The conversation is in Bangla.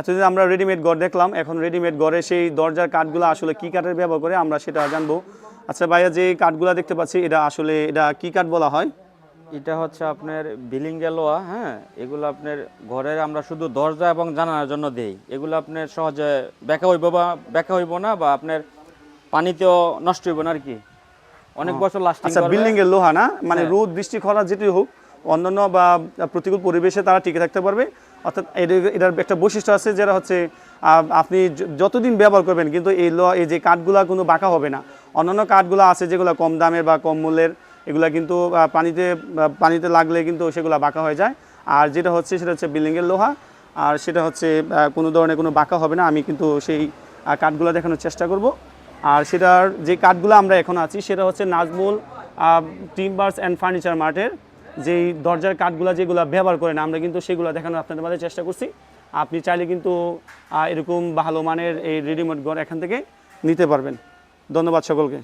এতদিন আমরা রেডিমেড ঘর দেখলাম, এখন রেডিমেড ঘরে সেই দরজার কাঠগুলো আসলে কী কাঠের ব্যবহার করে আমরা সেটা জানবো। আচ্ছা ভাইয়া, যে কাঠগুলো দেখতে পাচ্ছি এটা কী কাঠ বলা হয়? এটা হচ্ছে আপনার বিলিঙ্গে লোহা। হ্যাঁ, এগুলো আপনার ঘরের আমরা শুধু দরজা এবং জানালার জন্য দেই। এগুলো আপনার সহজে ব্যাকা হইব না বা আপনার পানিতেও নষ্ট হইব না আর কি, অনেক বছর লাস্টিং আচ্ছা, করবে। বিল্ডিং এর লোহা না, মানে হ্যাঁ। রোদ বৃষ্টি খরা যেটি হোক, অন্যান্য বা প্রতিকূল পরিবেশে তারা টিকে থাকতে পারবে। অর্থাৎ এটার একটা বৈশিষ্ট্য আছে, যেটা হচ্ছে আপনি যতদিন ব্যবহার করবেন কিন্তু এই যে কাঠগুলা কোনো বাঁকা হবে না। অন্যান্য কাঠগুলো আছে যেগুলো কম দামের বা কম মূল্যের, এগুলা কিন্তু পানিতে লাগলে কিন্তু সেগুলো বাঁকা হয়ে যায়। আর যেটা হচ্ছে সেটা হচ্ছে বিল্ডিংয়ের লোহা, আর সেটা হচ্ছে কোনো ধরনের কোনো বাঁকা হবে না। আমি কিন্তু সেই কাঠগুলো দেখানোর চেষ্টা করব। আর সেটার যে কাঠগুলো আমরা এখন আছি সেটা হচ্ছে নাজমুল টিম্বার্স অ্যান্ড ফার্নিচার মার্টের যেই দরজার কাঠগুলো যেগুলো ব্যবহার করেন, আমরা কিন্তু সেগুলো দেখানোর আপনাদের মাঝে চেষ্টা করছি। আপনি চাইলে কিন্তু এরকম ভালো মানের এই রেডিমেড ঘর এখান থেকে নিতে পারবেন। ধন্যবাদ সকলকে।